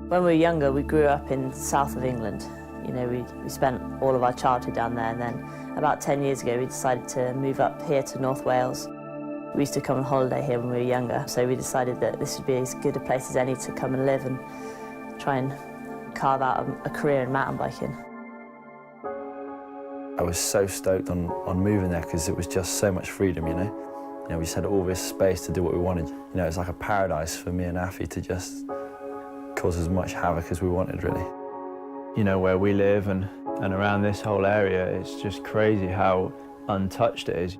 When we were younger, we grew up in the south of England. You know, we spent all of our childhood down there, and then about 10 years ago we decided to move up here to North Wales. We used to come on holiday here when we were younger, so we decided that this would be as good a place as any to come and live and try and carve out a career in mountain biking. I was so stoked on moving there because it was just so much freedom, you know. You know, we just had all this space to do what we wanted. You know, it's like a paradise for me and Afi to just cause as much havoc as we wanted, really. You know, where we live and around this whole area, it's just crazy how untouched it is.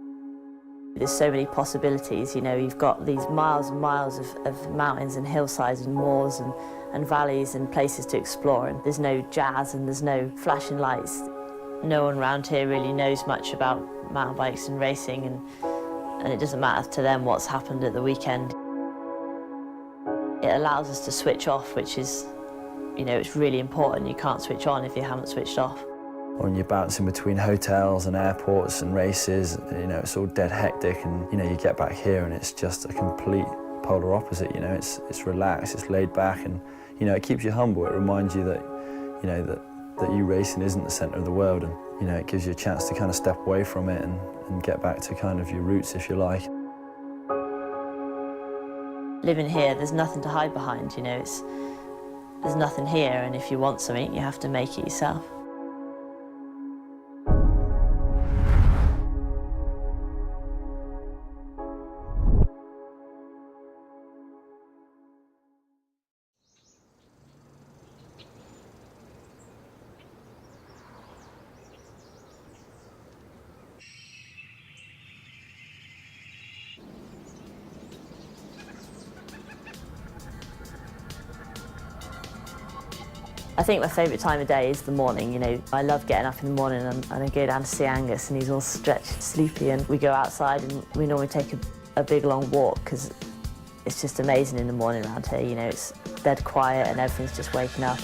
There's so many possibilities, you know, you've got these miles and miles of mountains and hillsides and moors and valleys and places to explore, and there's no jazz and there's no flashing lights. No one around here really knows much about mountain bikes and racing, and it doesn't matter to them what's happened at the weekend. It allows us to switch off, which is, you know, it's really important. You can't switch on if you haven't switched off. When you're bouncing between hotels and airports and races, you know, it's all dead hectic, and, you know, you get back here and it's just a complete polar opposite, you know. It's relaxed, it's laid back, and, you know, it keeps you humble. It reminds you that, you know, that you racing isn't the centre of the world, and, you know, it gives you a chance to kind of step away from it and get back to kind of your roots, if you like. Living here, there's nothing to hide behind, you know, there's nothing here, and if you want something, you have to make it yourself. I think my favourite time of day is the morning, you know. I love getting up in the morning and I go down to see Angus and he's all stretched, sleepy, and we go outside and we normally take a big long walk because it's just amazing in the morning around here, you know. It's dead quiet and everything's just waking up.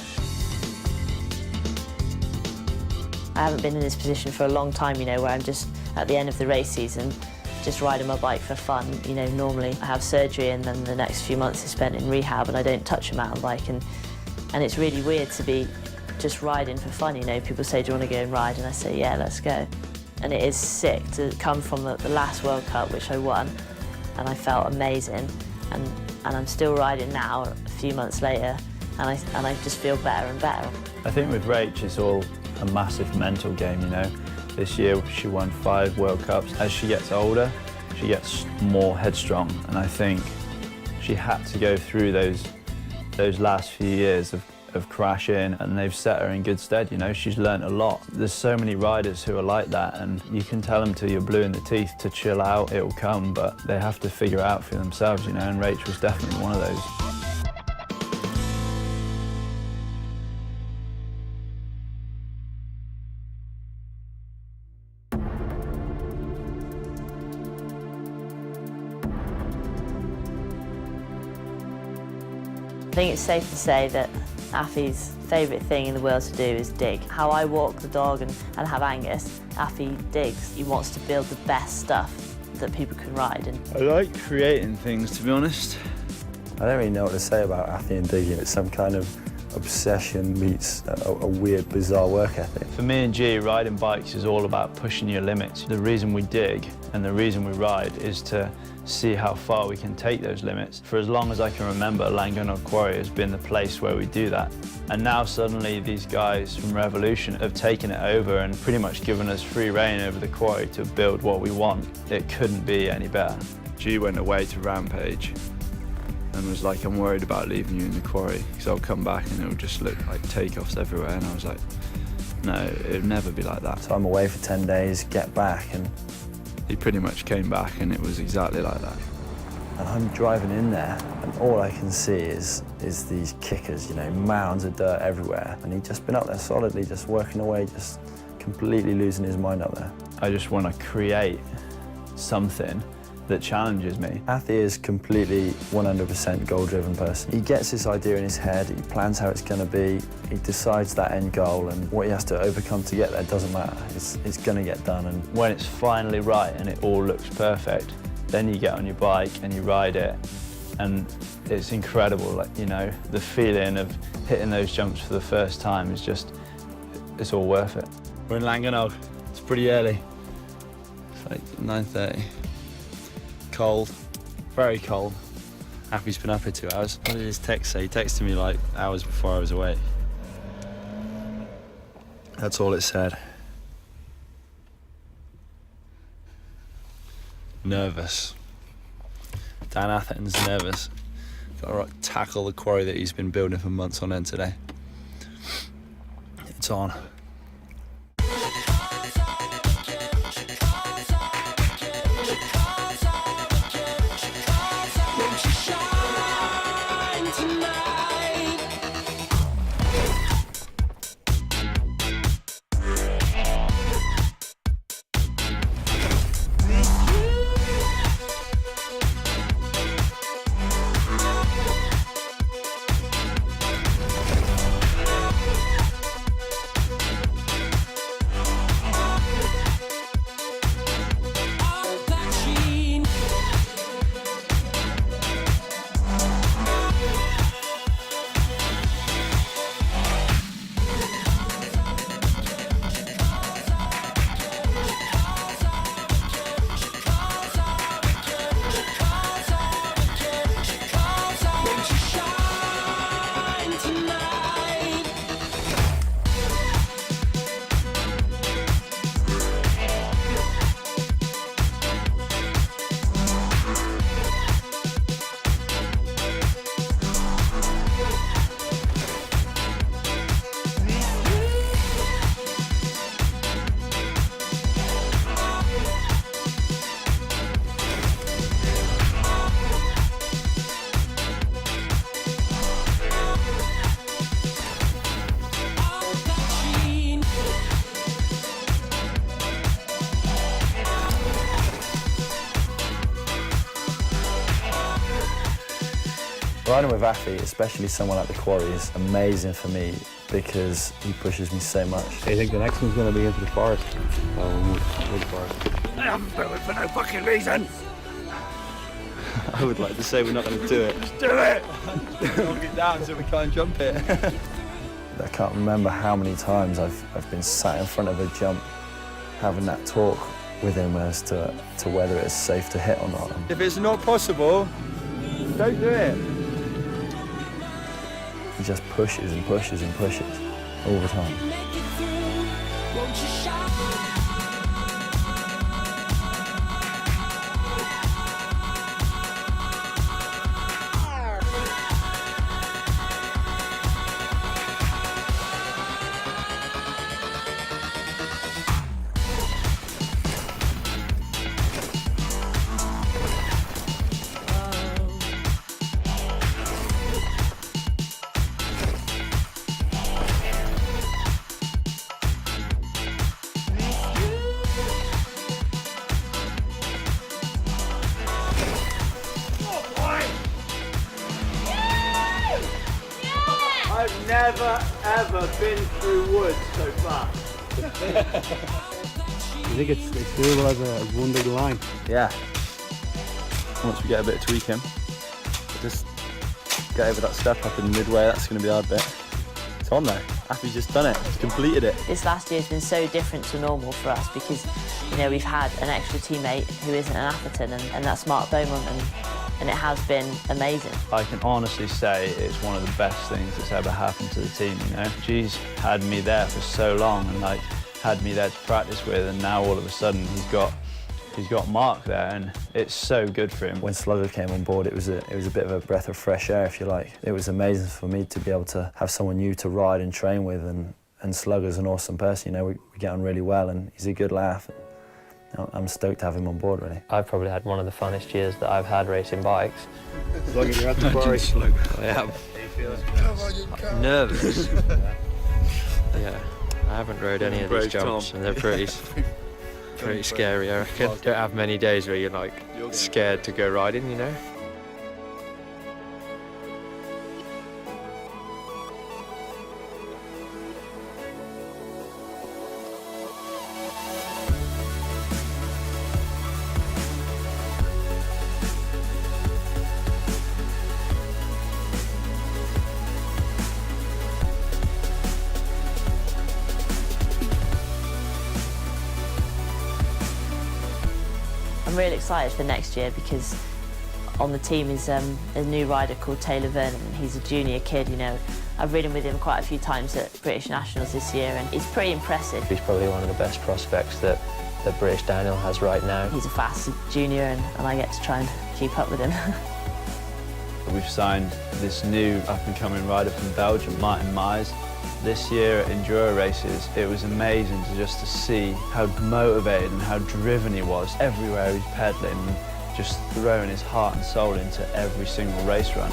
I haven't been in this position for a long time, you know, where I'm just at the end of the race season, just riding my bike for fun. You know, normally I have surgery and then the next few months is spent in rehab and I don't touch a mountain bike. And it's really weird to be just riding for fun, you know. People say, do you want to go and ride? And I say, yeah, let's go. And it is sick to come from the last World Cup, which I won, and I felt amazing. And I'm still riding now, a few months later, and I just feel better and better. I think with Rach, it's all a massive mental game, you know. This year, she won 5 World Cups. As she gets older, she gets more headstrong, and I think she had to go through those last few years of crashing, and they've set her in good stead, you know. She's learnt a lot. There's so many riders who are like that, and you can tell them till you're blue in the teeth to chill out, it'll come, but they have to figure it out for themselves, you know, and Rach was definitely one of those. I think it's safe to say that Afi's favourite thing in the world to do is dig. How I walk the dog and have Angus, Afi digs. He wants to build the best stuff that people can ride. And I like creating things, to be honest. I don't really know what to say about Afi and digging. It's some kind of obsession meets a weird, bizarre work ethic. For me and G, riding bikes is all about pushing your limits. The reason we dig and the reason we ride is to see how far we can take those limits. For as long as I can remember, Llangwnnor Quarry has been the place where we do that. And now suddenly these guys from Revolution have taken it over and pretty much given us free rein over the quarry to build what we want. It couldn't be any better. G went away to Rampage and was like, I'm worried about leaving you in the quarry because I'll come back and it'll just look like takeoffs everywhere. And I was like, no, it'll never be like that. So I'm away for 10 days, get back, and he pretty much came back and it was exactly like that. And I'm driving in there and all I can see is these kickers, you know, mounds of dirt everywhere. And he'd just been up there solidly, just working away, just completely losing his mind up there. I just want to create something that challenges me. Afi is completely 100% goal-driven person. He gets this idea in his head, he plans how it's going to be, he decides that end goal, and what he has to overcome to get there doesn't matter. It's going to get done. And when it's finally right and it all looks perfect, then you get on your bike and you ride it, and it's incredible. Like, you know, the feeling of hitting those jumps for the first time is just, it's all worth it. We're in Langenog. It's pretty early. It's like 9:30. Cold, very cold. Happy's been up for 2 hours. What did his text say? He texted me like hours before I was awake. That's all it said. Nervous. Dan Atherton's nervous. Got to tackle the quarry that he's been building for months on end today. It's on. Riding with Affy, especially someone like the quarry, is amazing for me because he pushes me so much. I think the next one's going to be into the forest. Oh, the forest. I haven't built it for no fucking reason. I would like to say we're not going to do it. Just do it! Knock it down so we can't jump it. I can't remember how many times I've been sat in front of a jump having that talk with him as to whether it's safe to hit or not. If it's not possible, don't do it. He just pushes and pushes and pushes all the time. I've never, ever been through woods so fast. I think it's doable as one big line. Yeah. Once we get a bit of tweaking, just get over that step up in midway, that's going to be the hard bit. It's on there. Affy's just done it. He's completed it. This last year has been so different to normal for us because, you know, we've had an extra teammate who isn't an Atherton, and that's Mark Beaumont, and it has been amazing. I can honestly say it's one of the best things that's ever happened to the team, you know. G's had me there for so long and like had me there to practice with, and now all of a sudden he's got Mark there, and it's so good for him. When Slugger came on board, it was a bit of a breath of fresh air, if you like. It was amazing for me to be able to have someone new to ride and train with, and Slugger's an awesome person, you know. We get on really well, and he's a good laugh. I'm stoked to have him on board, really. I've probably had one of the funnest years that I've had racing bikes. Slugger, you're at the quarry. I am. I'm nervous. Yeah, I haven't rode any of these jumps, and they're pretty scary, I reckon. Don't have many days where you're like scared to go riding, you know. I'm really excited for next year because on the team is a new rider called Taylor Vernon. He's a junior kid, you know. I've ridden with him quite a few times at British Nationals this year, and he's pretty impressive. He's probably one of the best prospects that British Daniel has right now. He's a fast junior, and I get to try and keep up with him. We've signed this new up-and-coming rider from Belgium, Martin Meijers. This year at Enduro races, it was amazing to see how motivated and how driven he was. Everywhere he's pedalling, and just throwing his heart and soul into every single race run.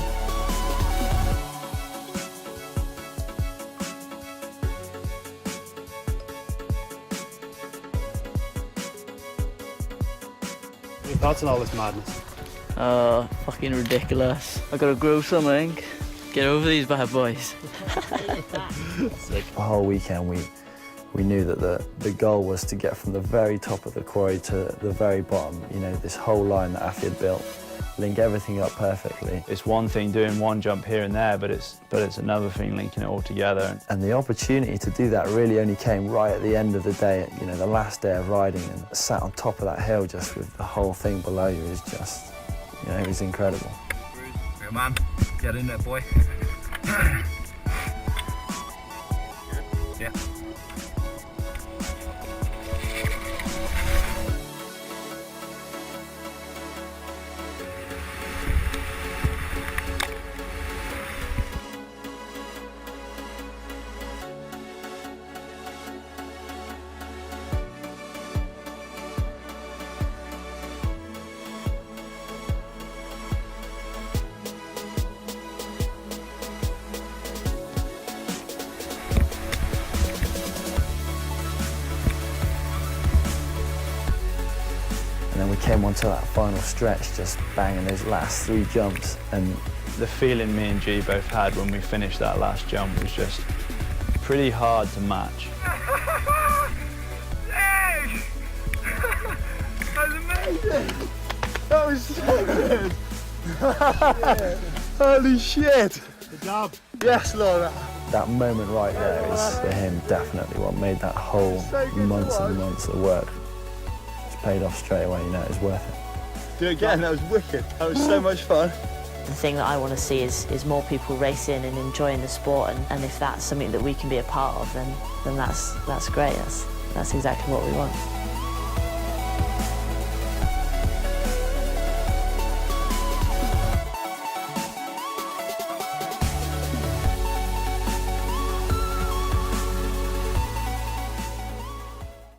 Your thoughts on all this madness? Oh, fucking ridiculous. I gotta grow something. Get over these bad boys. The whole weekend we knew that the goal was to get from the very top of the quarry to the very bottom. You know, this whole line that Afi had built, link everything up perfectly. It's one thing doing one jump here and there, but it's another thing linking it all together. And the opportunity to do that really only came right at the end of the day, you know, the last day of riding, and sat on top of that hill just with the whole thing below you is just, you know, it was incredible. Come on, get in there, boy. Yeah. And then we came onto that final stretch, just banging those last 3 jumps. And the feeling me and G both had when we finished that last jump was just pretty hard to match. Yes! That was amazing! That was so good! Holy shit! Good job. Yes, Laura. that moment right there is, for him, definitely what made that whole months and months of work. It's paid off straight away, you know, it was worth it. Do it again, that was wicked. That was so much fun. The thing that I want to see is more people racing and enjoying the sport, and if that's something that we can be a part of, then that's great. That's exactly what we want.